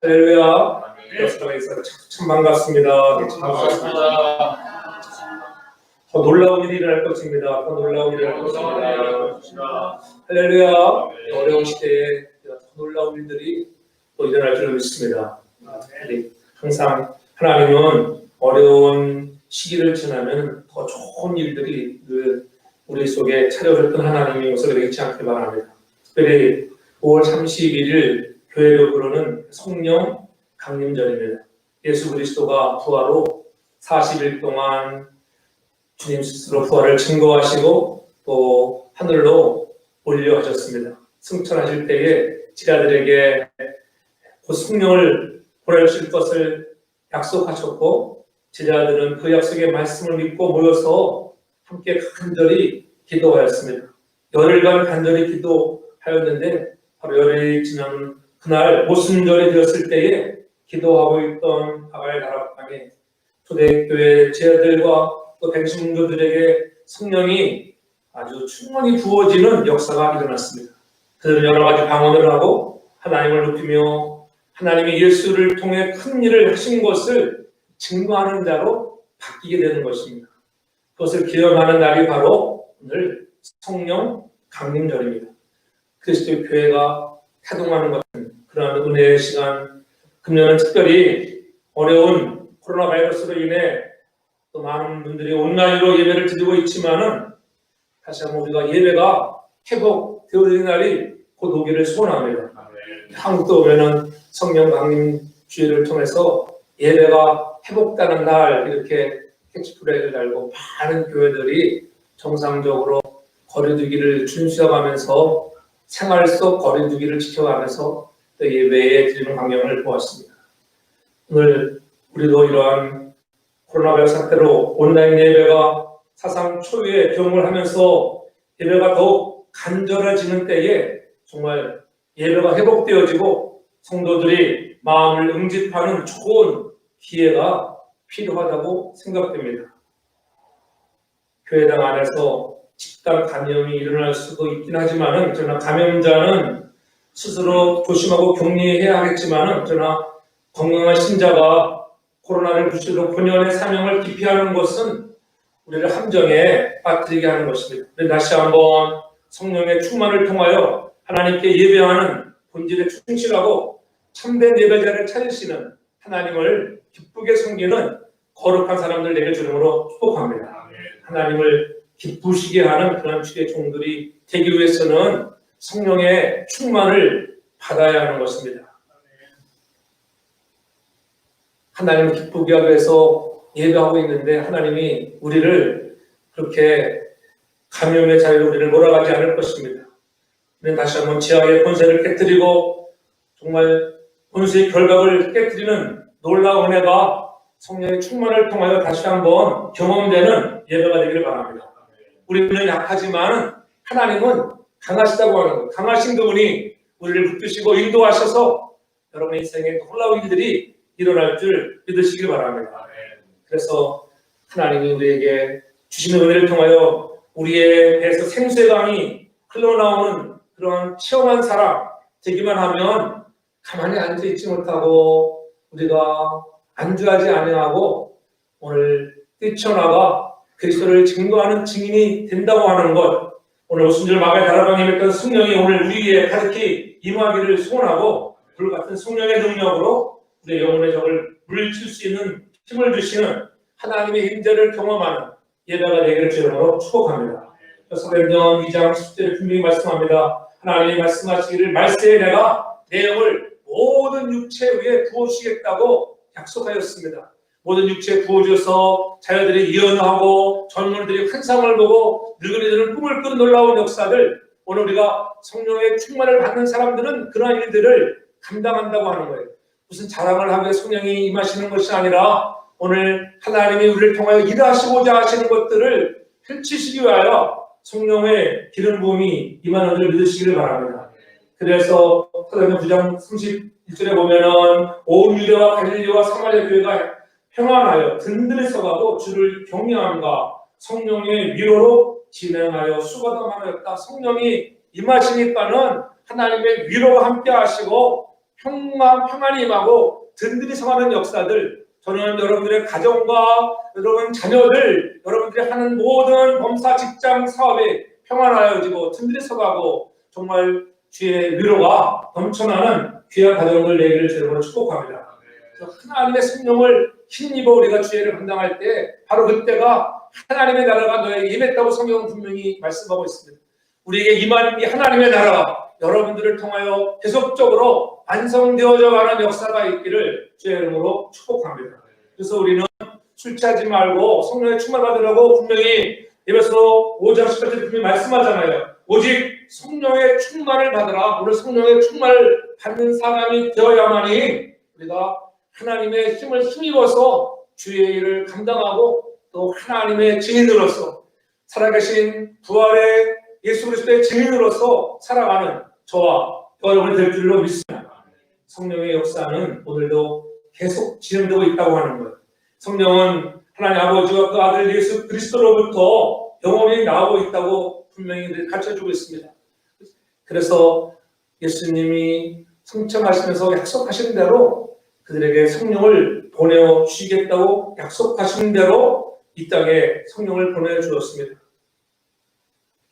할렐루야. 여러분에서 참 반갑습니다. 참 반갑습니다. 더 놀라운 일이 일어날 것입니다. 더 놀라운 일이 일어날 것입니다. 할렐루야. 어려운 시대에 더 놀라운 일들이 또 일어날 줄 믿습니다. 항상 하나님은 어려운 시기를 지나면 더 좋은 일들이 우리 속에 찾아오셨던 하나님의 것을 잊지 않길 바랍니다. 특별히 5월 31일 교회로 부르는 성령 강림절입니다. 예수 그리스도가 부활로 40일 동안 주님 스스로 부활을 증거하시고 또 하늘로 올려하셨습니다. 승천하실 때에 제자들에게 그 성령을 보내주실 것을 약속하셨고, 제자들은 그 약속의 말씀을 믿고 모여서 함께 간절히 기도하였습니다. 열흘간 간절히 기도하였는데 바로 열흘이 지난 그날 오순절이 되었을 때에 기도하고 있던 가발 다락방에 초대교회 제자들과 또 백성도들에게 성령이 아주 충만히 부어지는 역사가 일어났습니다. 그들은 여러 가지 방언을 하고 하나님을 높이며 하나님이 예수를 통해 큰 일을 하신 것을 증거하는 자로 바뀌게 되는 것입니다. 그것을 기억하는 날이 바로 오늘 성령 강림절입니다. 그리스도의 교회가 태동하는 같은 그러한 은혜의 시간, 금년은 특별히 어려운 코로나 바이러스로 인해 또 많은 분들이 온라인으로 예배를 드리고 있지만은 다시 한번 우리가 예배가 회복되어지는 날이 곧 오기를 소원합니다. 한국도 오면은 성령 강림 주일을 통해서 예배가 회복되는 날 이렇게 캐치프레이를 달고 많은 교회들이 정상적으로 거리두기를 준수해가면서 생활 속 거리두기를 지켜가면서 또 예배에 드리는 광경을 보았습니다. 오늘 우리도 이러한 코로나 바이러스 사태로 온라인 예배가 사상 초유의 경험을 하면서 예배가 더욱 간절해지는 때에 정말 예배가 회복되어지고 성도들이 마음을 응집하는 좋은 기회가 필요하다고 생각됩니다. 교회당 안에서 집단 감염이 일어날 수도 있긴 하지만은 그러나 감염자는 스스로 조심하고 격리해야 하겠지만은 그러나 건강한 신자가 코로나를 무시로 본연의 사명을 기피하는 것은 우리를 함정에 빠뜨리게 하는 것입니다. 다시 한번 성령의 충만을 통하여 하나님께 예배하는 본질에 충실하고 참된 예배자를 찾으시는 하나님을 기쁘게 섬기는 거룩한 사람들 되길 주님으로 축복합니다. 하나님을 기쁘시게 하는 그런 주의 종들이 되기 위해서는 성령의 충만을 받아야 하는 것입니다. 하나님을 기쁘게 하기 위해서 예배하고 있는데 하나님이 우리를 그렇게 감염의 자유로 우리를 몰아가지 않을 것입니다. 우리는 다시 한번 지하의 권세를 깨뜨리고 정말 권세의 결박을 깨뜨리는 놀라운 은혜가 성령의 충만을 통하여 다시 한번 경험되는 예배가 되기를 바랍니다. 우리는 약하지만 하나님은 강하시다고 하는 것. 강하신 그분이 우리를 붙드시고 인도하셔서 여러분의 인생에 놀라운 일들이 일어날 줄 믿으시길 바랍니다. 그래서 하나님이 우리에게 주시는 은혜를 통하여 우리의 배에서 생수의 강이 흘러나오는 그런 체험한 사람 되기만 하면 가만히 앉아있지 못하고 우리가 안주하지 아니하고 오늘 뛰쳐나가 그리스도를 증거하는 증인이 된다고 하는 것, 오늘 오순절 마가의 다락방에 임했던 성령이 오늘 우리에 가득히 임하기를 소원하고 불같은 성령의 능력으로 우리의 영혼의 적을 물리칠 수 있는 힘을 주시는 하나님의 임재를 경험하는 예배가 되기를 주님으로 축복합니다. 사도행전 2장 10절에 분명히 말씀합니다. 하나님이 말씀하시기를 말세에 내가 내 영을 모든 육체 위에 부어주시겠다고 약속하였습니다. 모든 육체에 부어줘서 자녀들이 예언하고 젊은이들이 환상을 보고 늙은이들은 꿈을 꾼 놀라운 역사들, 오늘 우리가 성령의 충만을 받는 사람들은 그러한 일들을 감당한다고 하는 거예요. 무슨 자랑을 하고 성령이 임하시는 것이 아니라 오늘 하나님이 우리를 통하여 일하시고자 하시는 것들을 펼치시기 위하여 성령의 기름 부음이 임하는 줄 믿으시기를 바랍니다. 그래서 사도행전 9장 31절에 보면은 온 유대와 갈릴리와 사마리아 교회가 평안하여 든든히 서가고 주를 경외함과 성령의 위로로 진행하여 수고담하였다. 성령이 임하시니까는 하나님의 위로가 함께 하시고 평안이 임하고 든든히 서가는 역사들, 저는 여러분들의 가정과 여러분 자녀들, 여러분들이 하는 모든 범사 직장 사업에 평안하여지고 든든히 서가고 정말 주의 위로가 넘쳐나는 귀한 가정을 내기를 주님으로 축복합니다. 하나님의 성령을 힘입어 우리가 주의를 감당할 때 바로 그때가 하나님의 나라가 너에게 임했다고 성경은 분명히 말씀하고 있습니다. 우리에게 임한 이 하나님의 나라가 여러분들을 통하여 계속적으로 완성되어져 가는 역사가 있기를 주의 이름으로 축복합니다. 그래서 우리는 술 취하지 말고 성령의 충만 받으라고 분명히 에베소 5장 18절 분명히 말씀하잖아요. 오직 성령의 충만을 받으라. 오늘 성령의 충만을 받는 사람이 되어야만이 우리가 하나님의 힘을 힘입어서 주의 일을 감당하고 또 하나님의 증인으로서 살아계신 부활의 예수 그리스도의 증인으로서 살아가는 저와 여러분이 될 줄로 믿습니다. 성령의 역사는 오늘도 계속 진행되고 있다고 하는 거예요. 성령은 하나님 아버지와 그 아들 예수 그리스도로부터 영원히 나오고 있다고 분명히 가르쳐주고 있습니다. 그래서 예수님이 성청하시면서 약속하신 대로 그들에게 성령을 보내주시겠다고 약속하신 대로 이 땅에 성령을 보내주었습니다.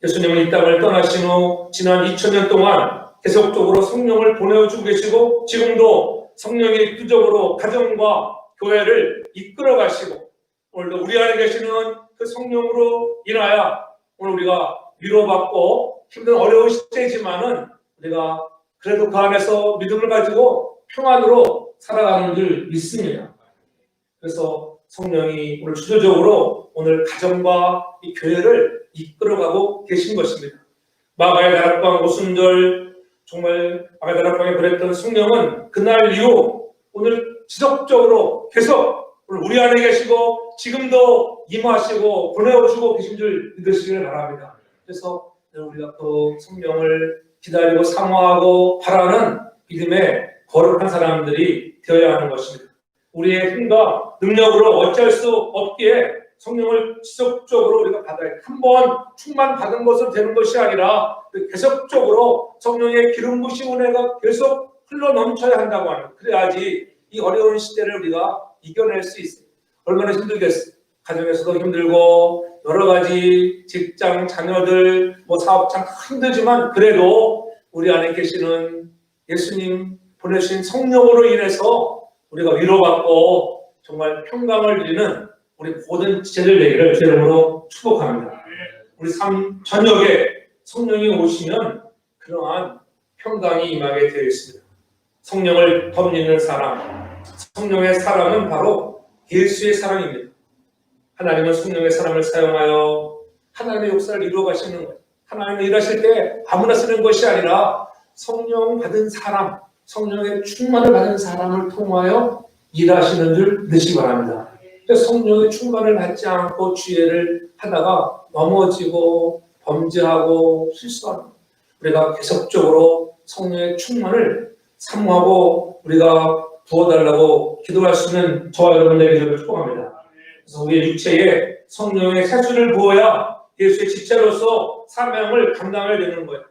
예수님은 이 땅을 떠나신 후 지난 2000년 동안 계속적으로 성령을 보내주고 계시고 지금도 성령이 구적으로 가정과 교회를 이끌어 가시고 오늘도 우리 안에 계시는 그 성령으로 인하여 오늘 우리가 위로받고 힘든 어려운 시대이지만은 우리가 그래도 그 안에서 믿음을 가지고 평안으로 살아가는 줄 믿습니다. 그래서 성령이 오늘 주도적으로 오늘 가정과 이 교회를 이끌어가고 계신 것입니다. 마가의 다락방 오순절 정말 마가의 다락방에 그랬던 성령은 그날 이후 오늘 지속적으로 계속 오늘 우리 안에 계시고 지금도 임하시고 보내오시고 계신 줄 믿으시길 바랍니다. 그래서 우리가 또 성령을 기다리고 사모하고 바라는 믿음의 거룩한 사람들이 되어야 하는 것입니다. 우리의 힘과 능력으로 어쩔 수 없기에 성령을 지속적으로 우리가 받아야 돼. 한번 충만 받은 것은 되는 것이 아니라 계속적으로 성령의 기름 부으신 은혜가 계속 흘러 넘쳐야 한다고 하는 거예요. 그래야지 이 어려운 시대를 우리가 이겨낼 수 있어요. 얼마나 힘들겠어요. 가정에서도 힘들고 여러 가지 직장, 자녀들, 사업장 힘들지만 그래도 우리 안에 계시는 예수님 보내신 성령으로 인해서 우리가 위로받고 정말 평강을 누리는 우리 모든 지체들 되기를 제 이름으로 축복합니다. 우리 삶 저녁에 성령이 오시면 그러한 평강이 임하게 되어 있습니다. 성령을 덤리는 사람, 성령의 사람은 바로 예수의 사람입니다. 하나님은 성령의 사람을 사용하여 하나님의 역사를 이루어 가시는 거예요. 하나님은 일하실 때 아무나 쓰는 것이 아니라 성령 받은 사람, 성령의 충만을 받은 사람을 통하여 일하시는 줄 믿으시기 바랍니다. 그래서 성령의 충만을 받지 않고 주의를 하다가 넘어지고 범죄하고 실수하는 우리가 계속적으로 성령의 충만을 사모하고 우리가 부어달라고 기도할 수 있는 저와 여러분들에게 축복합니다. 그래서 우리의 육체에 성령의 세수를 부어야 예수의 지체로서 사명을 감당해야 되는 거예요.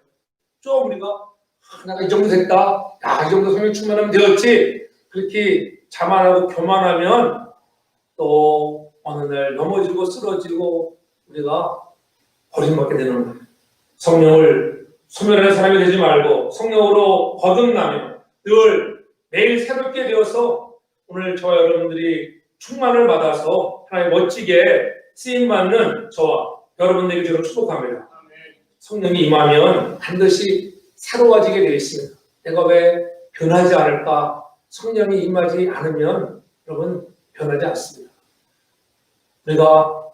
좀 우리가 내가 이 정도 됐다, 이 정도 성령 충만하면 되었지 그렇게 자만하고 교만하면 또 어느 날 넘어지고 쓰러지고 우리가 버림받게 되는 거예요. 성령을 소멸하는 사람이 되지 말고 성령으로 거듭나며 늘 매일 새롭게 되어서 오늘 저와 여러분들이 충만을 받아서 하나님 멋지게 쓰임받는 저와 여러분들에게 저를 축복합니다. 성령이 임하면 반드시 새로워지게 되어 있습니다. 내가 왜 변하지 않을까? 성령이 임하지 않으면 여러분 변하지 않습니다. 우리가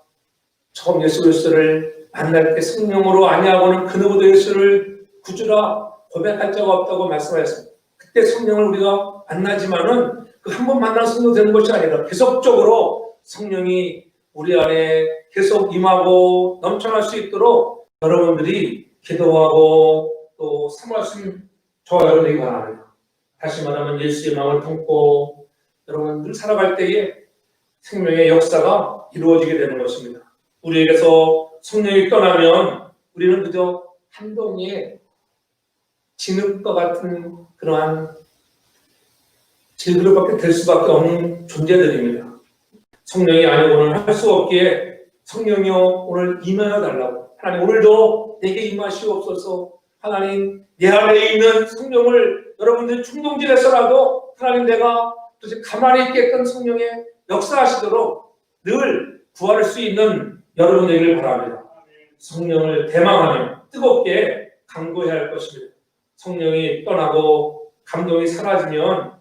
처음 예수 그리스도를 만날 때 성령으로 아니하고는 그 누구도 예수를 구주라 고백할 자가 없다고 말씀하셨습니다. 그때 성령을 우리가 만나지만은 그 한 번 만난 성령 되는 것이 아니라 계속적으로 성령이 우리 안에 계속 임하고 넘쳐날 수 있도록 여러분들이 기도하고 또 사모할 수 있는 저와 여러분에게 바랍니다. 다시 말하면 예수의 마음을 품고 여러분들 살아갈 때에 생명의 역사가 이루어지게 되는 것입니다. 우리에게서 성령이 떠나면 우리는 그저 한 덩이의 진흙과 같은 그러한 질그릇밖에 될 수밖에 없는 존재들입니다. 성령이 아니고는 할 수 없기에 성령이여 오늘 임하여 달라고. 하나님 오늘도 내게 임하시옵소서. 하나님 내 안에 있는 성령을 여러분들 충동질해서라도 하나님 내가 도대체 가만히 있게끔 성령의 역사하시도록 늘 구할 수 있는 여러분 되기를 바랍니다. 성령을 대망하며 뜨겁게 간구해야 할 것입니다. 성령이 떠나고 감동이 사라지면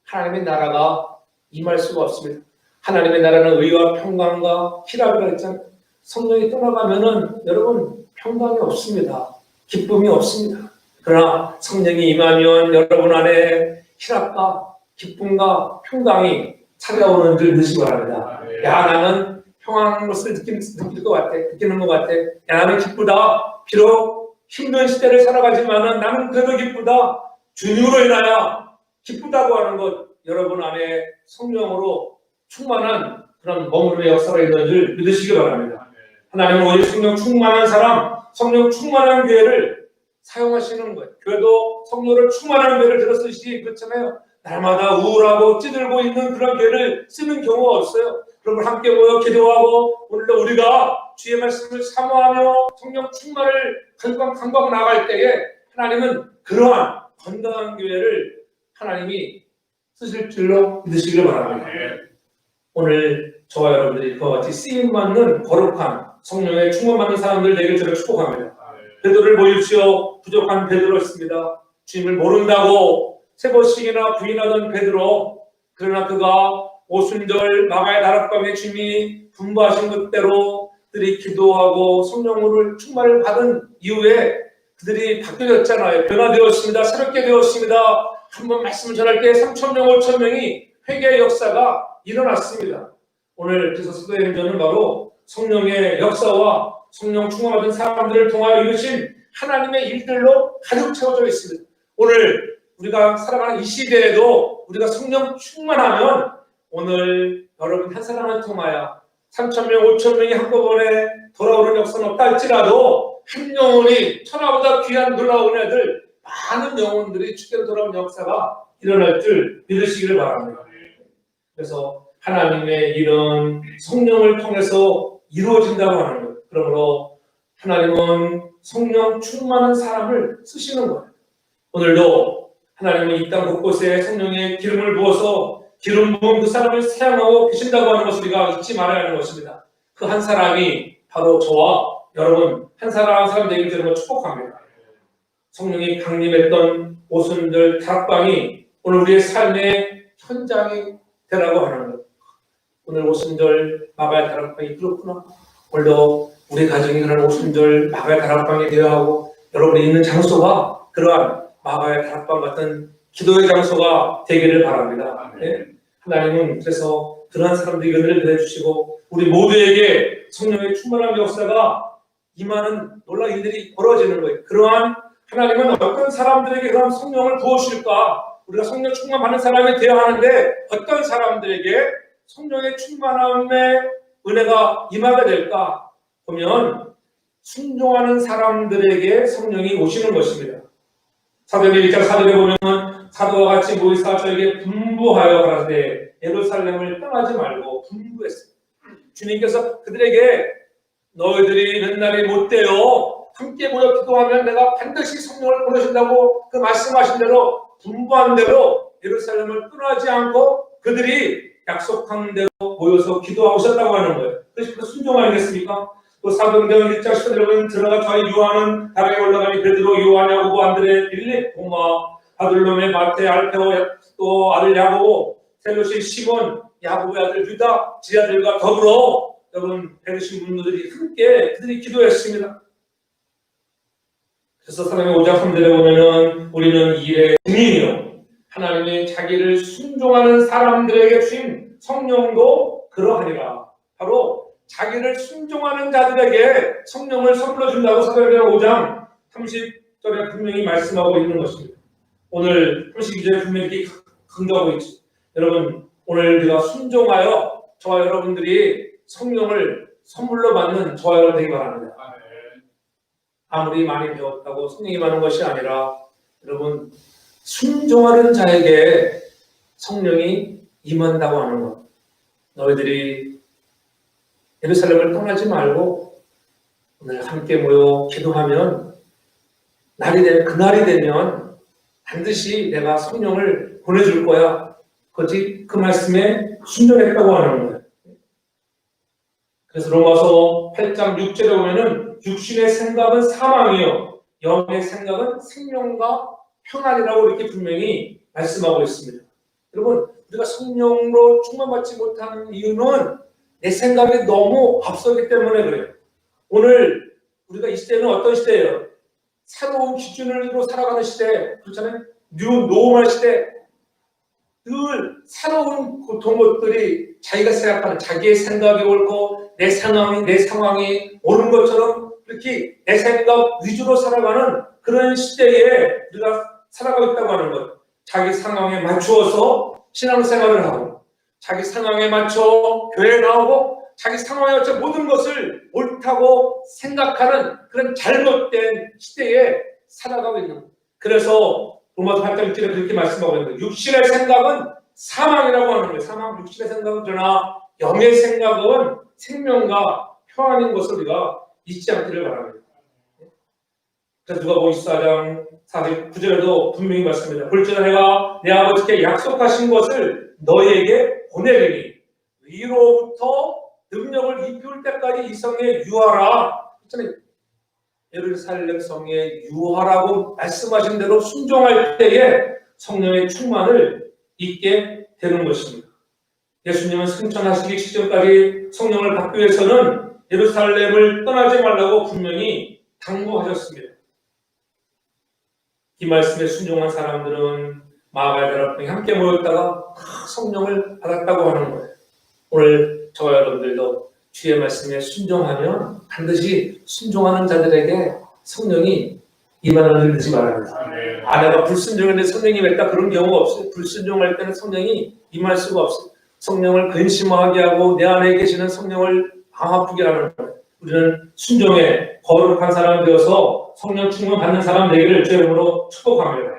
하나님의 나라가 임할 수가 없습니다. 하나님의 나라는 의와 평강과 희락이라고 했잖아요. 성령이 떠나가면은 여러분 평강이 없습니다. 기쁨이 없습니다. 그러나 성령이 임하면 여러분 안에 희락과 기쁨과 평강이 찾아오는 줄 믿으시기 바랍니다. 야 나는 평안한 것을 느끼는 것 같아. 야 나는 기쁘다. 비록 힘든 시대를 살아가지만은 나는 그래도 기쁘다. 주님으로 인하여 기쁘다고 하는 것 여러분 안에 성령으로 충만한 그런 머무름의 역사가 있는 줄 믿으시기 바랍니다. 하나님은 오히려 성령 충만한 사람, 성령 충만한 교회를 사용하시는 거예요. 교회도 성령을 충만한 교회를 들었으시지 그렇잖아요. 날마다 우울하고 찌들고 있는 그런 교회를 쓰는 경우가 없어요. 그러면 함께 모여 기도하고 오늘도 우리가 주의 말씀을 사모하며 성령 충만을 간구하고 나갈 때에 하나님은 그러한 건강한 교회를 하나님이 쓰실 줄로 믿으시기를 바랍니다. 오늘 저와 여러분들이 그와 같이 쓰임받는 거룩한 성령의 충만받는 사람들 되길 저를 축복합니다. 베드로를 보십시오. 부족한 베드로였습니다. 주님을 모른다고 세 번씩이나 부인하던 베드로, 그러나 그가 오순절 마가의 다락방에 주님이 분부하신 것대로 그들이 기도하고 성령을 충만을 받은 이후에 그들이 바뀌어졌잖아요. 변화되었습니다. 새롭게 되었습니다. 한번 말씀을 전할 때 3,000명, 5,000명이 회개의 역사가 일어났습니다. 오늘 그래서 사도행전은 바로 성령의 역사와 성령 충만받은 사람들을 통하여 이루신 하나님의 일들로 가득 채워져 있습니다. 오늘 우리가 살아가는 이 시대에도 우리가 성령 충만하면 오늘 여러분 한 사람을 통하여 3,000명, 5,000명이 한꺼번에 돌아오는 역사는 없다 할지라도 한 영혼이 천하보다 귀한 놀라운 애들 많은 영혼들이 주께로 돌아온 역사가 일어날 줄 믿으시기를 바랍니다. 그래서 하나님의 일은 성령을 통해서 이루어진다고 하는 거예요. 그러므로 하나님은 성령 충만한 사람을 쓰시는 거예요. 오늘도 하나님은 이 땅 곳곳에 성령의 기름을 부어서 기름 부은 그 사람을 사용하고 계신다고 하는 것을 우리가 잊지 말아야 하는 것입니다. 그 한 사람이 바로 저와 여러분 한 사람 한 사람 되길 저는 축복합니다. 성령이 강림했던 오순절 다락방이 오늘 우리의 삶의 현장이 되라고 하는 것. 오늘 오순절 마가의 다락방이 그렇구나. 오늘도 우리 가정이 그런 오순절 마가의 다락방이 되어야 하고 여러분이 있는 장소가 그러한 마가의 다락방 같은 기도의 장소가 되기를 바랍니다. 네? 하나님은 그래서 그러한 사람들에게 은혜를 내주시고 우리 모두에게 성령의 충만한 역사가 임하는 놀라운 일들이 벌어지는 거예요. 그러한 하나님은 어떤 사람들에게 그런 성령을 부어주실까? 우리가 성령 충만 받는 사람이 되어야 하는데 어떤 사람들에게 성령의 충만함의 은혜가 임하게 될까? 보면 순종하는 사람들에게 성령이 오시는 것입니다. 사도행전 1장 4절에 보면 사도와 같이 모이사 저에게 분부하여 가라사대 예루살렘을 떠나지 말고 분부했습니다. 주님께서 그들에게 너희들이 몇 날이 못 되어 함께 모여 기도하면 내가 반드시 성령을 보내신다고 그 말씀하신 대로 분부한 대로 예루살렘을 떠나지 않고 그들이 약속한 대로 모여서 기도하고 있었다고 하는 거예요. 그래서 순종 아니겠습니까? 또 사도행전 1장 10절에 보면 들어가 저희 요한은 다락에 올라가니 베드로, 요한, 야고보, 안드레, 빌립, 도마, 바들로메, 마태, 알페오, 또 아들 야고보, 셀로시, 시몬, 야고보의 아들 유다, 지아들과 더불어 여러분 배르신 분들이 함께 그들이 기도했습니다. 그래서 사도행전 5장 3절에 보면은 우리는 이 일의 증인이요 하나님이 자기를 순종하는 사람들에게 주신 성령도 그러하니라. 바로 자기를 순종하는 자들에게 성령을 선물로 준다고 사도행전 5장 30절에 분명히 말씀하고 있는 것입니다. 오늘 32절에 분명히 이렇게 강조하고 있죠. 여러분 오늘 우리가 순종하여 저와 여러분들이 성령을 선물로 받는 저와 여러분 되기 바랍니다. 아무리 많이 배웠다고 성령이 많은 것이 아니라 여러분 순종하는 자에게 성령이 임한다고 하는 것. 너희들이 예루살렘을 떠나지 말고 오늘 함께 모여 기도하면 그날이 되면 반드시 내가 성령을 보내줄 거야. 그 말씀에 순종했다고 하는 거예요. 그래서 로마서 8장 6절에 보면은 육신의 생각은 사망이요 영의 생각은 생명과 평안이라고 이렇게 분명히 말씀하고 있습니다. 여러분, 우리가 성령으로 충만받지 못하는 이유는 내 생각이 너무 앞서기 때문에 그래요. 오늘 우리가 이 시대는 어떤 시대예요? 새로운 기준으로 살아가는 시대, 그렇잖아요? 노멀 시대. 늘 새로운 고통 것들이 자기가 생각하는 자기의 생각이 옳고 내 상황이 옳은 것처럼 이렇게 내 생각 위주로 살아가는 그런 시대에 우리가 살아가고 있다고 하는 것. 자기 상황에 맞추어서 신앙생활을 하고 자기 상황에 맞춰 교회에 나오고 자기 상황에 맞춰 모든 것을 옳다고 생각하는 그런 잘못된 시대에 살아가고 있는 거예요. 그래서 로마서 8장 6절에 그렇게 말씀하고 있는 거예요. 육신의 생각은 사망이라고 하는 거예요. 육신의 생각은 그러나 영의 생각은 생명과 평안인 것을 우리가 잊지 않기를 바랍니다. 그래서 누가복음 24장 49절에도 분명히 말씀합니다. 볼지라 내가 내 아버지께 약속하신 것을 너희에게 보내리니 위로부터 능력을 입힐 때까지 이 성에 유하라. 예루살렘 성에 유하라고 말씀하신 대로 순종할 때에 성령의 충만을 잊게 되는 것입니다. 예수님은 승천하시기 직전까지 성령을 받기 위해서는 예루살렘을 떠나지 말라고 분명히 당부하셨습니다. 이 말씀에 순종한 사람들은 마가다락방에 함께 모였다가 성령을 받았다고 하는 거예요. 오늘 저와 여러분들도 주의 말씀에 순종하면 반드시 순종하는 자들에게 성령이 임하는 일 되지 말아야 돼요. 내가 불순종했는데 성령이 맺다 그런 경우가 없어요. 불순종할 때는 성령이 임할 수가 없어요. 성령을 근심하게 하고 내 안에 계시는 성령을 아프게 하는 거예요. 우리는 순종에 거룩한 사람 되어서 성령 충만 받는 사람 되기를 주의 이름으로 축복합니다.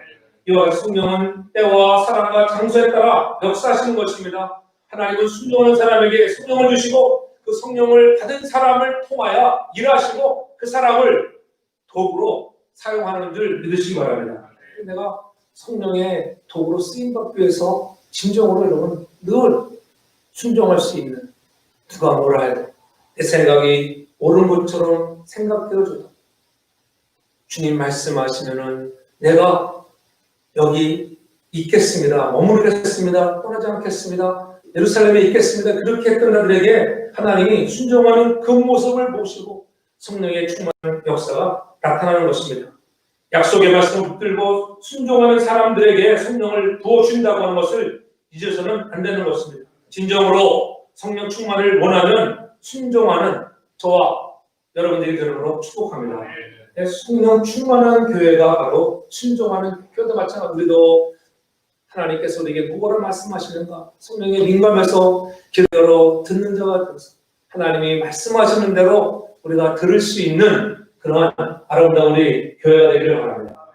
이와 같이 성령은 때와 사람과 장소에 따라 역사하시는 것입니다. 하나님은 순종하는 사람에게 성령을 주시고 그 성령을 받은 사람을 통하여 일하시고 그 사람을 도구로 사용하는 줄 믿으시기 바랍니다. 내가 성령의 도구로 쓰임받기 위해서 진정으로 여러분 늘 순종할 수 있는 누가 뭐라 해도 내 생각이 옳은 것처럼 생각되어줘도 주님 말씀하시면은 내가 여기 있겠습니다. 머무르겠습니다. 떠나지 않겠습니다. 예루살렘에 있겠습니다. 그렇게 했던 자들에게 하나님이 순종하는 그 모습을 보시고 성령의 충만한 역사가 나타나는 것입니다. 약속의 말씀을 붙들고 순종하는 사람들에게 성령을 부어준다고 하는 것을 잊어서는 안 되는 것입니다. 진정으로 성령 충만을 원하면 순종하는 저와 여러분들이 되므로 축복합니다. 성령 충만한 교회가 바로 순종하는 교회도 마찬가지로 우리도 하나님께서 우리에게 무엇을 말씀하시는가 성령에 민감해서 기도로 듣는 자가 되어서 하나님이 말씀하시는 대로 우리가 들을 수 있는 그러한 아름다운 우리 교회가 되기를 바랍니다.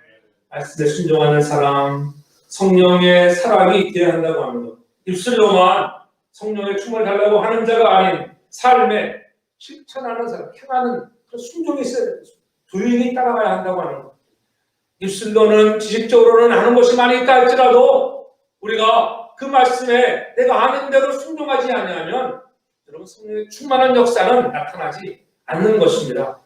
말씀에 순종하는 사람, 성령의 사랑이 있게 한다고 하는 것, 입술로만 성령의 춤을 달라고 하는 자가 아닌 삶에 실천하는 사람, 행하는 그런 순종이 있어야 돼요. 조용히 따라가야 한다고 하는 것. 입술로는 지식적으로는 아는 것이 많이 있다 할지라도 우리가 그 말씀에 내가 아는 대로 순종하지 아니하면 여러분 성령의 충만한 역사는 나타나지 않는 것입니다.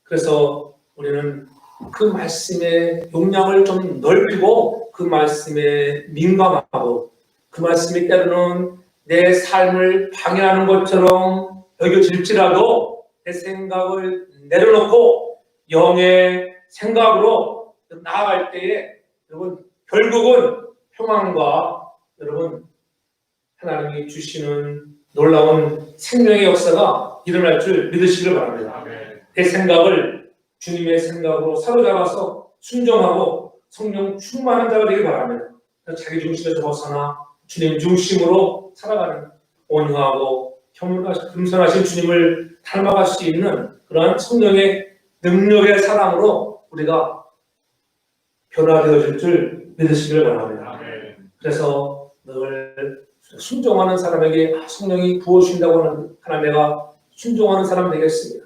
그래서 우리는 그 말씀의 용량을 좀 넓히고 그 말씀에 민감하고 그 말씀이 때로는 내 삶을 방해하는 것처럼 여겨질지라도 내 생각을 내려놓고 영의 생각으로 나아갈 때에 여러분 결국은 평안과 여러분 하나님이 주시는 놀라운 생명의 역사가 일어날 줄 믿으시길 바랍니다. 내 생각을 주님의 생각으로 사로잡아서 순종하고 성령 충만한 자가 되길 바랍니다. 자기 중심에서 벗어나 주님 중심으로 살아가는 온유하고 겸손하신 주님을 닮아갈 수 있는 그러한 성령의 능력의 사랑으로 우리가 변화되어질 줄 믿으시길 바랍니다. 그래서 순종하는 사람에게 성령이 부어주신다고 하나 내가 순종하는 사람 되겠습니다.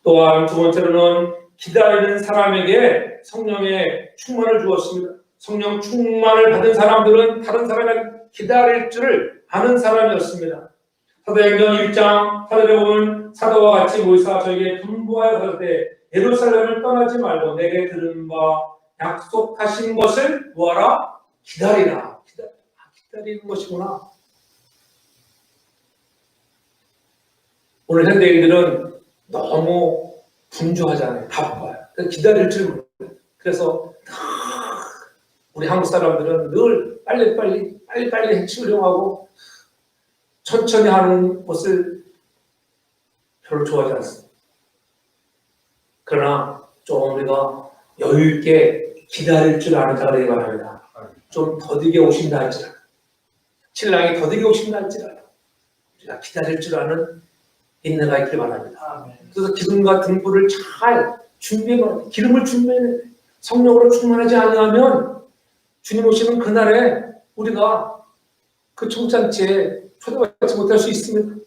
또한 두 번째로는 기다리는 사람에게 성령의 충만을 주었습니다. 성령 충만을 받은 사람들은 다른 사람을 기다릴 줄을 아는 사람이었습니다. 사도행전 1장 사도에 보면 사도와 같이 모이사 저에게 분부하여 가로되 예루살렘을 떠나지 말고 내게 들은 바 약속하신 것을 뭐하라? 기다리라. 기다리는 것이구나. 오늘 현대인들은 너무 분주하잖아요. 바빠요. 기다릴 줄 몰라요. 그래서 우리 한국 사람들은 늘 빨리 해치우려고 하고 천천히 하는 것을 별로 좋아하지 않습니다. 그러나 좀 우리가 여유 있게 기다릴 줄 아는 자가 되기 바랍니다. 좀 더디게 오신다 할지라도, 신랑이 더디게 오신다 할지라도 우리가 기다릴 줄 아는 인내가 있길 바랍니다. 그래서 기름과 등불을 잘 준비해놓은 기름을 준비해 성령으로 충만하지 않으면 주님 오시는 그날에 우리가 그 총잔치에 초대받지 못할 수 있습니다.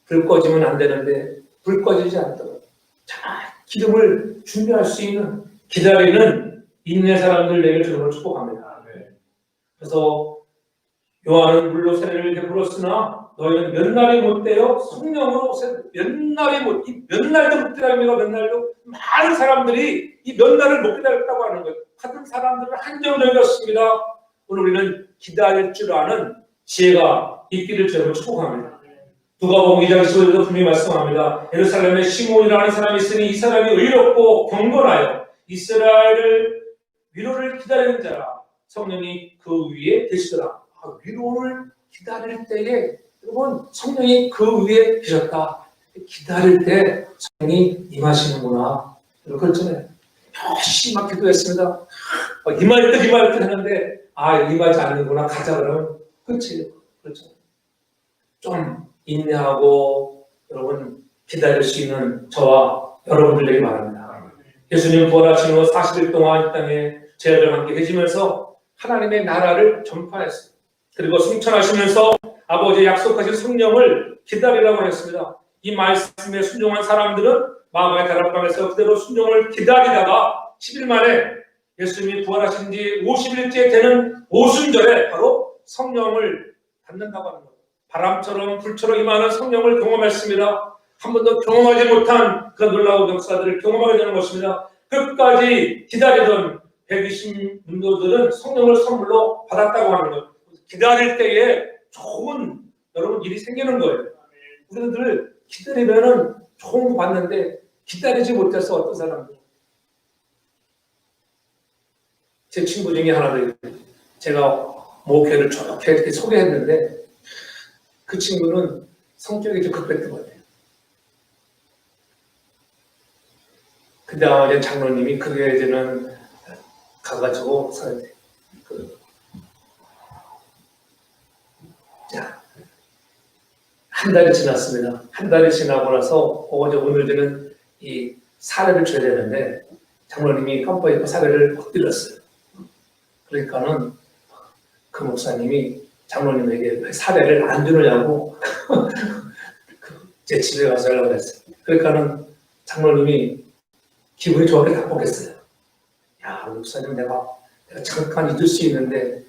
불 꺼지면 안 되는데 불 꺼지지 않도록 잘 기름을 준비할 수 있는 기다리는 인내 사람들 내게 주는 걸 축복합니다. 그래서 요한은 물로 세례를 베풀었으나 너희는 몇 날이 못 되어 성령으로 몇 날도 못 기다립니다. 몇 날도 많은 사람들이 이 몇 날을 못 기다렸다고 하는 거예요. 같은 사람들은 한정적이었습니다. 오늘 우리는 기다릴 줄 아는 지혜가 있기를 저는 축복합니다. 누가복음 2장 15절에도 분명히 말씀합니다. 예루살렘에 시몬이라는 사람이 있으니 이 사람이 의롭고 경건하여 이스라엘을 위로를 기다리는 자라. 성령이 그 위에 계시더라. 위로를 기다릴 때에 여러분 성령이 그 위에 계셨다. 기다릴 때 성령이 임하시는구나. 그렇잖아요. 열심히 막 기도했습니다. 임할 듯 했는데 임하지 않는구나. 가자 그러면 끝이에요. 그렇죠. 좀 인내하고 여러분 기다릴 수 있는 저와 여러분들에게 바랍니다. 예수님 부활하신 후 40일 동안 이 땅에 제자들과 함께 계시면서 하나님의 나라를 전파했어요. 그리고 승천하시면서 아버지의 약속하신 성령을 기다리라고 했습니다. 이 말씀에 순종한 사람들은 마음의 다락방에서 그대로 순종을 기다리다가 10일 만에 예수님이 부활하신 지 50일째 되는 오순절에 바로 성령을 받는다고 하는 거예요. 바람처럼 불처럼 임하는 성령을 경험했습니다. 한 번도 경험하지 못한 그런 놀라운 역사들을 경험하게 되는 것입니다. 끝까지 기다리던 120문도들은 성령을 선물로 받았다고 하는 거예요. 기다릴 때에 좋은 여러분 일이 생기는 거예요. 우리들 기다리면은 좋은 거 봤는데 기다리지 못해서 어떤 사람들 제 친구 중에 하나를 제가 목회를 좋게 이렇게 소개했는데 그 친구는 성격이 좀 급했던 것 같아요. 근데 아마 장로님이 그게 이제는 가가지고 한 달이 지났습니다. 한 달이 지나고 나서 오늘 저는 이 사례를 줘야 되는데 장로님이 깜빡이 사례를 못 드렸어요. 그러니까는 그 목사님이 장로님에게 왜 사례를 안 주느냐고 제 집에 가서 연락을 했어요. 그러니까는 장로님이 기분이 좋게 답답했어요. 야, 목사님 내가 잠깐 잊을 수 있는데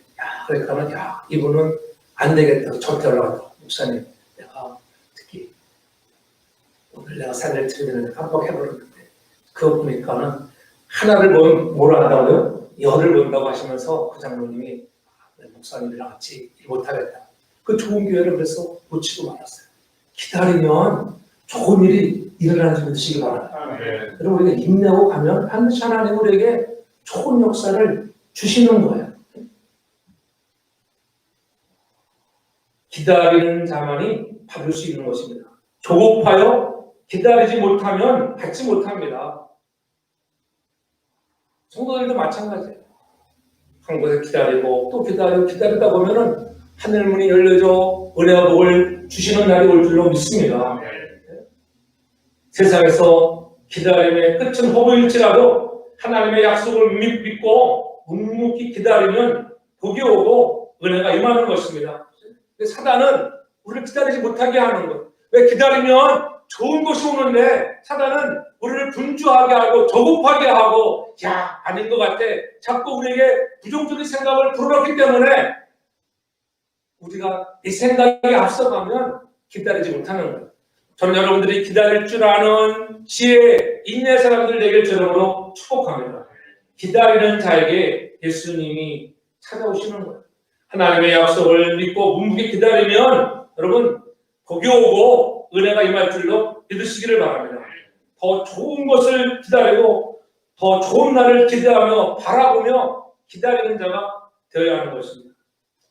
그러니까는 이분은 안 되겠다고 저한테 연락하더라고요. 목사님 내가 특히 오늘 내가 사례를 드리는데 깜빡해버렸는데 그거 보니까는 하나를 뭘 안다고요? 열을 본다고 하시면서 그 장로님이 목사님이랑 같이 일 못하겠다. 그 좋은 기회를 그래서 놓치고 말았어요. 기다리면 좋은 일이 일어나는 줄 믿으시기 바랍니다. 여러분 우리가 인내하고 가면 반드시 하나님 우리에게 좋은 역사를 주시는 거예요. 기다리는 자만이 받을 수 있는 것입니다. 조급하여 기다리지 못하면 받지 못합니다. 성도들도 마찬가지예요. 한 곳에 기다리고 또 기다리다 보면은 하늘 문이 열려져 은혜와 복을 주시는 날이 올 줄로 믿습니다. 세상에서 기다림의 끝은 허무일지라도 하나님의 약속을 믿고 묵묵히 기다리면 복이 오고 은혜가 임하는 것입니다. 사단은 우리를 기다리지 못하게 하는 것. 왜 기다리면 좋은 것이 오는데 사단은 우리를 분주하게 하고 조급하게 하고 야 아닌 것 같아. 자꾸 우리에게 부정적인 생각을 불어넣기 때문에 우리가 이 생각이 앞서가면 기다리지 못하는 거예요. 저는 여러분들이 기다릴 줄 아는 지혜, 인내 사람들 되길 주름으로 축복합니다. 기다리는 자에게 예수님이 찾아오시는 거예요. 하나님의 약속을 믿고 묵묵히 기다리면 여러분 복이 오고 은혜가 임할 줄로 믿으시기를 바랍니다. 더 좋은 것을 기다리고 더 좋은 날을 기대하며 바라보며 기다리는 자가 되어야 하는 것입니다.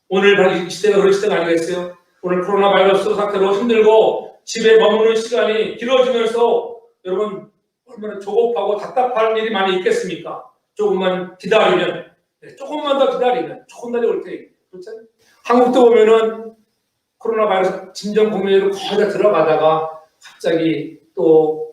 오늘 이 시대가 그런 시대가 아니겠어요? 오늘 코로나 바이러스 사태로 힘들고 집에 머무는 시간이 길어지면서 여러분 얼마나 조급하고 답답한 일이 많이 있겠습니까? 조금만 기다리면, 조금만 더 기다리면 좋은 날이 올 테니. 그렇잖아요? 한국도 보면은 코로나 바이러스 진정 국면으로 거의 다 들어가다가 갑자기 또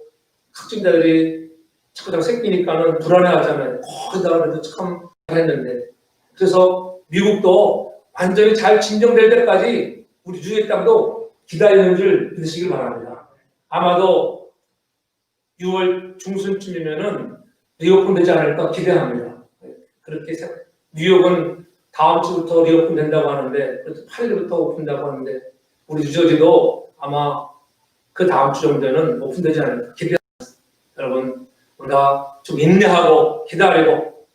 확진자들이 자꾸 생기니까는 불안해하잖아요. 거의 다 그래도 참 잘했는데. 그래서 미국도 완전히 잘 진정될 때까지 우리 주의 땅도 기다리는 줄 믿으시길 바랍니다. 아마도 6월 중순쯤이면은 리오픈 되지 않을까 기대합니다. 그렇게 뉴욕은 다음 주부터 리오픈 된다고 하는데 8일부터 오픈된다고 하는데 우리 뉴저지도 아마 그 다음 주 정도는 오픈되지 않을까 기대합니다. 여러분 우리가 좀 인내하고 기다리고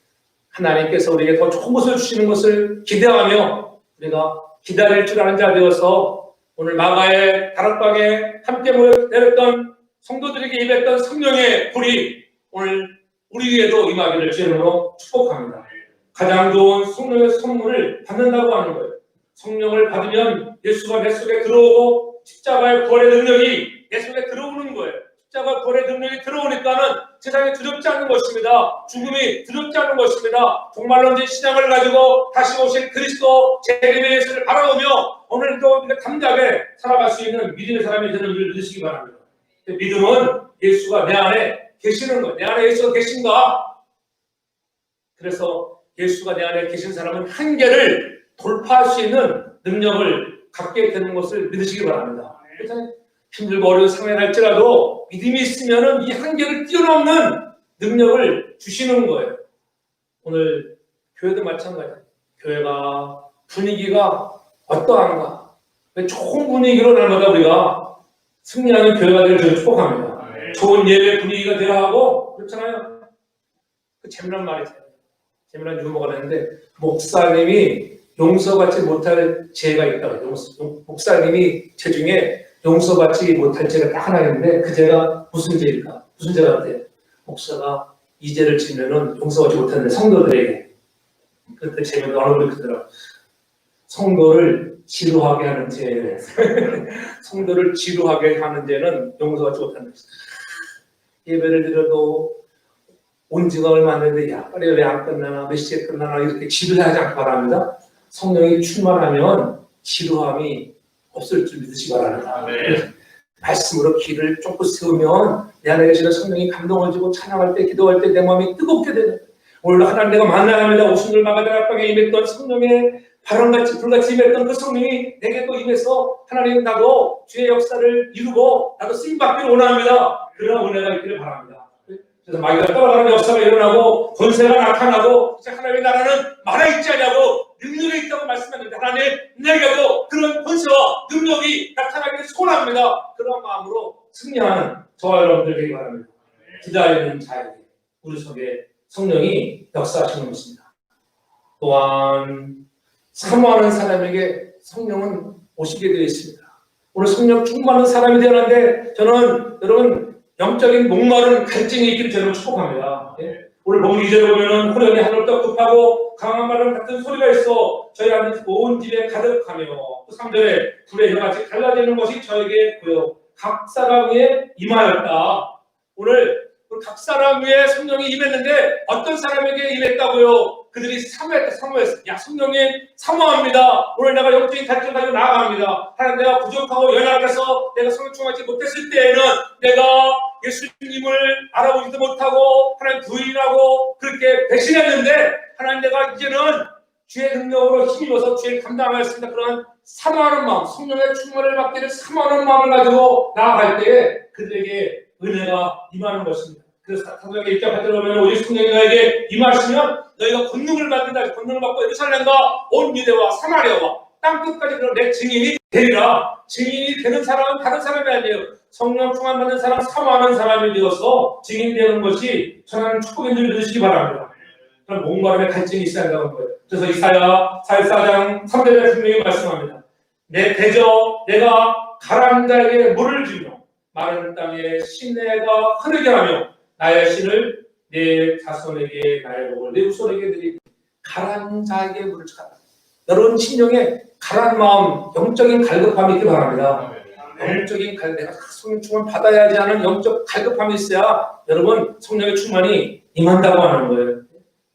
하나님께서 우리에게 더 좋은 것을 주시는 것을 기대하며 우리가 기다릴 줄 아는 자 되어서 오늘 마가의 다락방에 함께 모여 내렸던 성도들에게 임했던 성령의 불이 오늘 우리 위에도 임하기를 주님으로 축복합니다. 가장 좋은 성령의 선물을 받는다고 하는 거예요. 성령을 받으면 예수가 내 속에 들어오고 십자가의 부활의 능력이 내 속에 들어오는 거예요. 십자가 부활의 능력이 들어오니까는 세상에 두렵지 않는 것입니다. 죽음이 두렵지 않는 것입니다. 정말로 이제 신앙을 가지고 다시 오실 그리스도 재림의 예수를 바라보며 오늘도 우리가 담대하게 살아갈 수 있는 믿음의 사람이 되는 줄 믿으시기 바랍니다. 믿음은 예수가 내 안에 계시는 거예요. 내 안에 예수가 계신가? 그래서 예수가 내 안에 계신 사람은 한계를 돌파할 수 있는 능력을 갖게 되는 것을 믿으시기 바랍니다. 힘들고 어려운 상황이 할지라도 믿음이 있으면 이 한계를 뛰어넘는 능력을 주시는 거예요. 오늘 교회도 마찬가지예요. 교회가 분위기가 어떠한가? 좋은 분위기로 날마다 우리가 승리하는 교회가 되길 저는 축복합니다. 좋은 예배 분위기가 되어야 하고 그렇잖아요. 그 재미난 말이 있어요. 재미난 유머가 있는데 목사님이 용서받지 못할 죄가 있다고 해요. 목사님이 죄 중에 용서받지 못할 죄가 딱 하나 있는데 그 죄가 무슨 죄일까? 무슨 죄 같아요? 목사가 이 죄를 지면은 용서하지 못하는데 성도들에게 그때 재미도 어느 분이 그러더라고요. 성도를 지루하게 하는 죄, 성도를 지루하게 하는 죄는 용서하지 못하는 죄. 예배를 드려도 온 지가 얼마 안 됐는데 야 빨리 왜 안 끝나나 몇 시에 끝나나 이렇게 지루하지 않기 바랍니다. 성령이 충만하면 지루함이 없을 줄 믿으시기 바랍니다. 말씀으로 귀를 쫑긋 세우면 내 안에 계시는 성령이 감동을 주고 찬양할 때 기도할 때 내 마음이 뜨겁게 되는 오늘 하나님 내가 만나갑니다. 오순절 마가다락방에 임했던 성령의 바람같이 불같이 임했던 그 성령이 내게 또 임해서 하나님 나도 주의 역사를 이루고 나도 쓰임받기를 원합니다. 그런 은혜가 있기를 바랍니다. 그래서 마귀가 떠나가는 역사가 일어나고 권세가 나타나고 하나님의 나라는 말아있지 않냐고 능력이 있다고 말씀했는데 하나님 내게도 그런 권세와 능력이 나타나기를 소원합니다. 그런 마음으로 승리하는 저와 여러분들 되기 바랍니다. 기다리는 자에게 우리 속에 성령이 역사하시는 것입니다. 또한 사모하는 사람에게 성령은 오시게 되어 있습니다. 오늘 성령 충만한 사람이 되었는데 저는 여러분 영적인 목마른 갈증이 있기를 저는 축복합니다. 오늘 본문 2절에 보면은 호련히 하늘 떡급하고 강한 바람 같은 소리가 있어 저희 온 집에 가득하며 또 3절에 불의 혀같이 갈라지는 것이 저에게 보여 각 사람 위에 임하였다. 오늘 각 사람 위에 성령이 임했는데 어떤 사람에게 임했다고요? 그들이 사모했어. 야 성령님 사모합니다. 오늘 내가 영적인 갈증을 가지고 나아갑니다. 하나님 내가 부족하고 연약해서 내가 성령 충만하지 못했을 때에는 내가 예수님을 알아보지도 못하고 하나님 부인하고 그렇게 배신했는데 하나님 내가 이제는 주의 능력으로 힘입어서 주의 감당하였습니다. 그러한 사모하는 마음, 성령의 충만을 받기를 사모하는 마음을 가지고 나아갈 때에 그들에게 은혜가 임하는 것입니다. 그래서 사도행전 1장 8절에 보면 오직 성령이 너에게 임하시면 너희가 권능을 받는다. 권능을 받고 예루살렘과 온 유대와 사마리아와 땅끝까지 내 증인이 되리라. 증인이 되는 사람은 다른 사람이 아니에요. 성령 충만 받는 사람, 사모하는 사람이 되어서 증인이 되는 것이 천하는 축복인 줄 믿으시기 바랍니다. 그럼 목마름에 갈증이 있어야 한다는 거예요. 그래서 이사야 44장 3절에 분명히 말씀합니다. 내 대저 내가 가라앉은 자에게 물을 주며 마른 땅에 시내가 흐르게 하며 나의 신을 내 자손에게 나의 복을 내 후손에게 드리고 가라앉은 자에게 물을 주라. 여러분 심령에 가라앉은 마음, 영적인 갈급함이 있기 바랍니다. 영적인 내가 성령 충만 받아야지 하는 영적 갈급함이 있어야 여러분 성령의 충만이 임한다고 하는 거예요.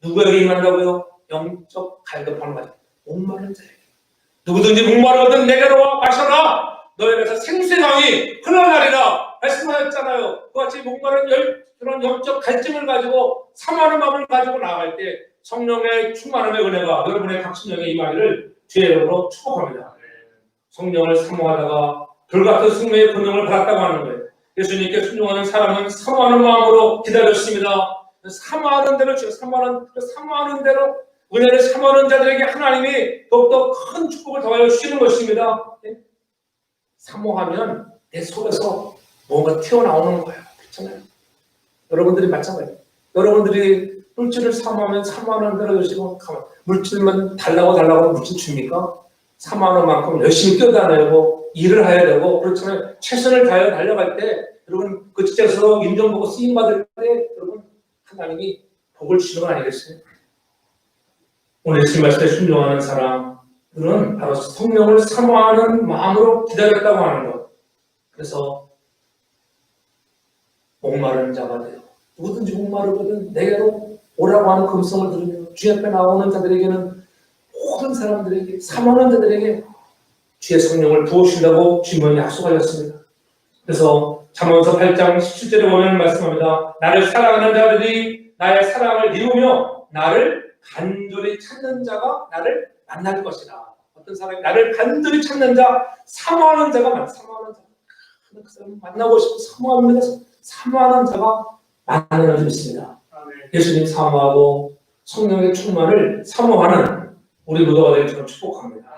누구에게 임한다고요? 영적 갈급함을 가지고 목마른 자에게. 누구든지 목마르거든 내게로 와 마셔라. 너에게서 생수의 강이 흘러나리라 말씀하셨잖아요. 그같이 목마른 그런 영적 갈증을 가지고 사모하는 마음을 가지고 나아갈 때 성령의 충만함의 은혜가 여러분의 각 심령에 임하기를 주의 이름으로 축복합니다. 성령을 사모하다가 불같은 승리의 권능을 받았다고 하는 거예요. 예수님께 순종하는 사람은 사모하는 마음으로 기다렸습니다. 사모하는 대로 주여 사모하는 대로 은혜를 사모하는 자들에게 하나님이 더욱더 큰 축복을 더하여 주시는 것입니다. 사모하면 내 속에서 뭔가 튀어나오는 거예요. 그렇잖아요. 여러분들이 마찬가지예요. 여러분들이 물질을 사모하면 사모하는 대로 주시고 물질만 달라고 하면 물질 줍니까? 사모하는 만큼 열심히 뛰어다니고 일을 해야 되고 그렇잖아요. 최선을 다해 달려갈 때 여러분 그 직장에서 인정보고 쓰임받을 때 여러분 하나님이 복을 주시는 건 아니겠어요? 오늘 예수님 말씀에 순종하는 사람들은 바로 성령을 사모하는 마음으로 기다렸다고 하는 것. 그래서 목마른 자가 되어 누구든지 목마르거든 내게로 오라고 하는 금성을 들으며 주 앞에 나오는 자들에게는 모든 사람들에게 사모하는 자들에게 주의 성령을 부어주신다고 주님은 약속하셨습니다. 그래서 잠언서 8장 17절에 보면 말씀합니다. 나를 사랑하는 자들이 나의 사랑을 이루며 나를 간절히 찾는 자가 나를 만날 것이다. 어떤 사람이 나를 간절히 찾는 자, 사모하는 자가 사모하는 자. 그 사람을 만나고 싶고 사모하는 자가 만나는 줄 믿습니다. 예수님 사모하고 성령의 충만을 사모하는 우리 무도가 되길 저는 축복합니다.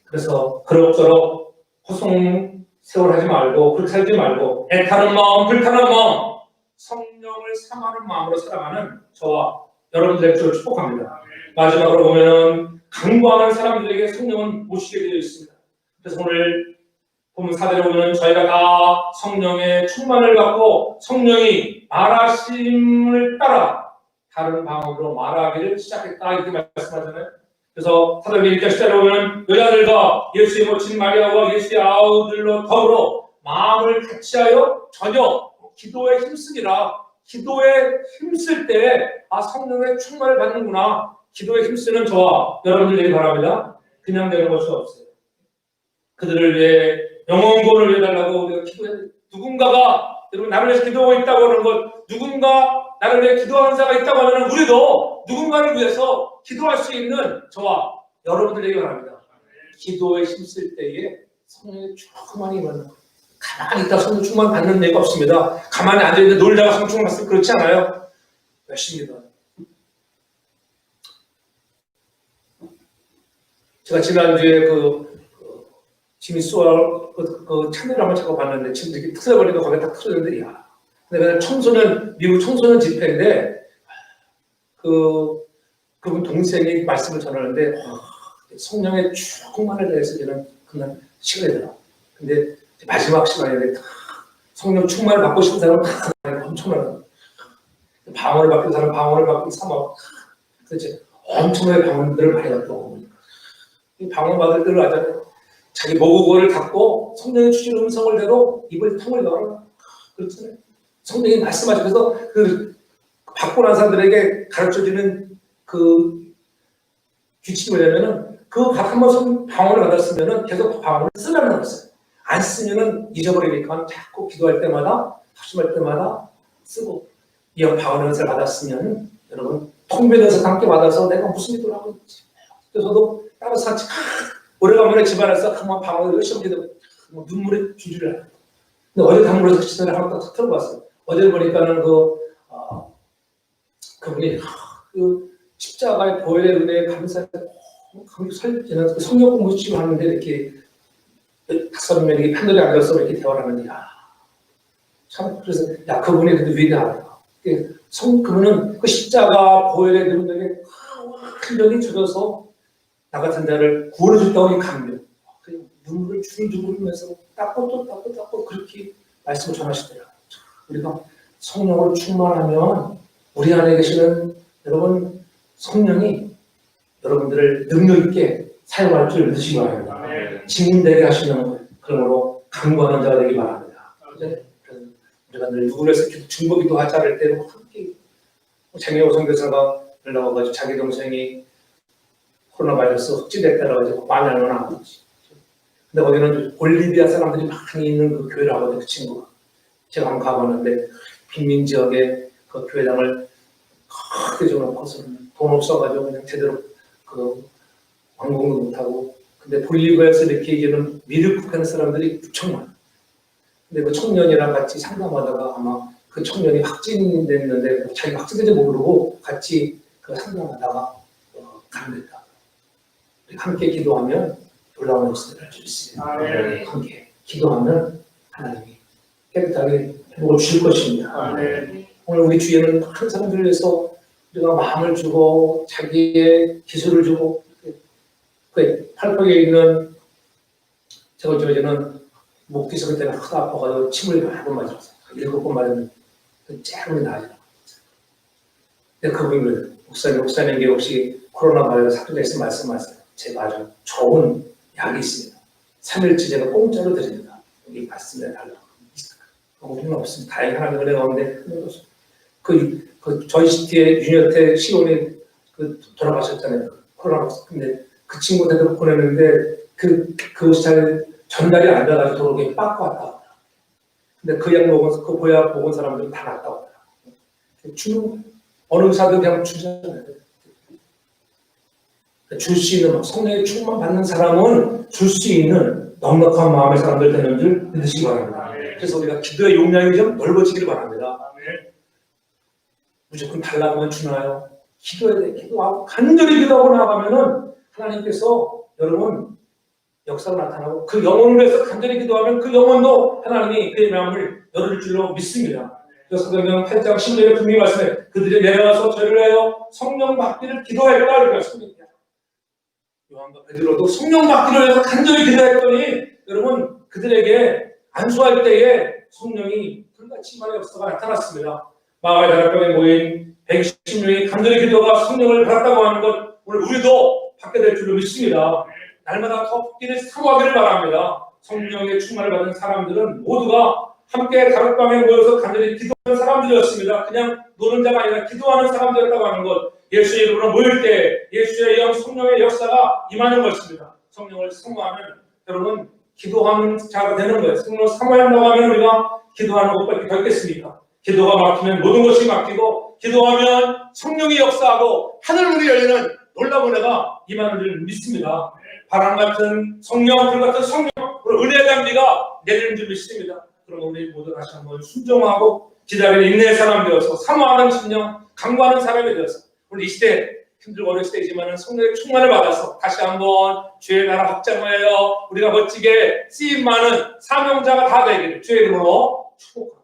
그래서 그럭저럭 허송세월하지 말고 그렇게 살지 말고 애타는 마음, 불타는 마음, 성령을 사모하는 마음으로 살아가는 저와 여러분들의 저를 축복합니다. 마지막으로 보면은 강구하는 사람들에게 성령은 모시게 되어 있습니다. 그래서 오늘 보면 사대로 보면 저희가 다 성령의 충만을 받고 성령이 말하심을 따라 다른 방언으로 말하기를 시작했다 이렇게 말씀하잖아요. 그래서 사도행전 1장 10절에 보면 여자들과 예수의 모친 마리아와 예수의 아우들로 더불어 마음을 같이하여 전혀 기도에 힘쓰기라. 기도에 힘쓸 때 성령의 충만을 받는구나. 기도에 힘쓰는 저와 여러분들 되기 바랍니다. 그냥 되는 것이 없어요. 그들을 위해 영혼구원을 위해 달라고 우리가 기도해야 돼요. 누군가가 여러분 나를 위해서 기도하고 있다고 하는 것, 누군가 나를 위해 기도하는 자가 있다고 하면 우리도 누군가를 위해서 기도할 수 있는 저와 여러분들 되기 바랍니다. 기도에 힘쓸 때에 성령의 충만이 임하는 것. 가만히 있다 성령 충만 받는 얘기가 없습니다. 가만히 앉아있는데 놀다가 성령 충만 받으면 그렇지 않아요. 열심히 기도해요. 제가 지난주에 지미 수월 그 채널을 한번 잠깐 봤는데 지금 이렇게 터져버리고 거기에 딱 터졌는데 야. 근데 미국 청소년 집회인데 그분 동생이 말씀을 전하는데 성령의 충만에 대해서 저는 그날 시간이더라. 근데 마지막 시간인데 성령 충만을 받고 싶은 사람은 다 엄청나요. 방언을 받는 사람 방언을 받고 사모. 그래서 엄청나게 방언들을 많이 받고 이 방언 받을 때를 하잖아요. 자기 모국어를 닫고 성령이 주신 음성을 대로 입을 텅을 열어라. 그렇잖아요. 성령이 말씀하시고 그래서 그 받고 난 사람들에게 가르쳐주는 그 규칙이 뭐냐면은 그 한 번 방언을 받았으면은 계속 방언을 쓰라는 거였어요. 안 쓰면은 잊어버리니까 자꾸 기도할 때마다 합심할 때마다 쓰고 이 방언 은사를 받았으면 여러분 통변 은사 함께 받아서 내가 무슨 기도를 하고 있지 그래서 저도 따라서 같이 오래간만에 집안에서 한번 방을 열심히 눈물이 줄줄 나요. 근데 어제 단물에서 시선을 한번 딱 틀어봤어요. 어제 보니까는 그분이 그 십자가의 보혈의 은혜에 감사해서 설지는 그 성경 공부 치고 하는데 이렇게 5명이 판넬에 앉아서 이렇게 대화를 하는데 참 그래서 그분이 근데 위대하다. 그분은 그 십자가 보혈의 능력에 완전히 젖어서 나 같은 자를 구원해줬다고 감명. 눈물을 줄줄 흘리면서 닦고 또 닦고 그렇게 말씀을 전하시더라고요. 우리가 성령으로 충만하면 우리 안에 계시는 여러분 성령이 여러분들을 능력 있게 사용할 줄 믿으시기 바랍니다. 증인되게 하시는 거예요. 그러므로 강구하는 자가 되기 바랍니다. 우리가 늘 누구에서 중보기도 하자를 때로 함께 장혜호 선교사가 연락와가지고 자기 동생이 코로나 바이러스 흑진됐다고 해서 반응을 안 하지. 근데 거기는 볼리비아 사람들이 많이 있는 그 교회를 하거든요. 그 친구가. 제가 한번 가봤는데 빈민 지역에 그 교회당을 크게 줘놓고서 돈 없어가지고 그냥 제대로 그 방공도 못하고. 근데 볼리비아에서 이렇게 얘기하는 미륵국하는 사람들이 6천만. 근데 그 청년이랑 같이 상담하다가 아마 그 청년이 확진됐는데 자기가 확진된지 모르고 같이 그 상담하다가 감됐다. 함께 기도하면 놀라운 역사를 할 수 있습니다. 함께 기도하면 하나님이 깨끗하게 회복을 주실 것입니다. 오늘 우리 주위에는 많은 사람들을 위해서 우리가 마음을 주고 자기의 기술을 주고 그 팔뚝에 있는 제가 어제는 목 뒤석을 때문에 하도 아파가지고 침을 몇 번 맞았어요. 7번 맞았는데 째문이 나아지더라고요. 근데 그분이 목사님께 혹시 코로나 바이러스 확진돼서 말씀하세요. 제가 아주 좋은 약이 있습니다. 3일치 제가 공짜로 드립니다. 여기 말씀해 달라고. 우리는 없습니다. 다행히 하나님 은혜 가운데 저희 시티에 윤여태 시온이 돌아가셨잖아요. 코로나. 근데 그 친구 대대로 보냈는데 그것이 잘 전달이 안 돼가지고 도로에 빠꾸 왔다. 근데 그 약 먹은 그 보약 먹은 사람들은 다 났다고. 주는 어느 의사도 그냥 주잖아요. 줄 수 있는 성령의 충만 받는 사람은 줄 수 있는 넉넉한 마음의 사람들 되는 줄 믿으시기 바랍니다. 그래서 우리가 기도의 용량이 좀 넓어지기를 바랍니다. 무조건 달라고만 주나요? 기도해야 돼. 기도하고 간절히 기도하고 나가면은 하나님께서 여러분 역사가 나타나고 그 영혼을 위해서 간절히 기도하면 그 영혼도 하나님이 그의 마음을 열을 줄로 믿습니다. 그래서 그러면 8장 10절에 분명히 말씀해 그들이 내려와서 저를 하여 성령 받기를 기도했다 이렇게 말씀합니다. 요한과 베드로도 성령 받기를 위해서 간절히 기도했더니 여러분 그들에게 안수할 때에 성령이 불같이 임하는 역사가 나타났습니다. 마가의 다락방에 모인 120명이 간절히 기도가 성령을 받았다고 하는 것 오늘 우리도 받게 될 줄로 믿습니다. 날마다 더 복기를 사모하기를 바랍니다. 성령의 충만을 받은 사람들은 모두가 함께 다락방에 모여서 간절히 기도하는 사람들이었습니다. 그냥 노는 자가 아니라 기도하는 사람들이었다고 하는 것 예수의 이름으로 모일 때 예수의 영 성령의 역사가 임하는 것입니다. 성령을 사모하면 여러분 기도하는 자가 되는 거예요. 성령을 사모한다고 하면 우리가 기도하는 것밖에 더 있겠습니까? 기도가 막히면 모든 것이 막히고 기도하면 성령이 역사하고 하늘문이 열리는 놀라운 은혜가 임하는 줄 믿습니다. 바람 같은 성령, 불 같은 성령, 은혜의 단비가 내리는 줄 믿습니다. 그럼 우리 모두 다시 한번 순종하고 기다리는 인내의 사람 되어서 사모하는 심령, 강구하는 사람이 되어서 우리 이 시대 힘들고 어려운 시대이지만 성령의 충만을 받아서 다시 한번 주의 나라 확장하여 우리가 멋지게 쓰임 많은 사명자가 다 되기를 주의 이름으로 축복합니다.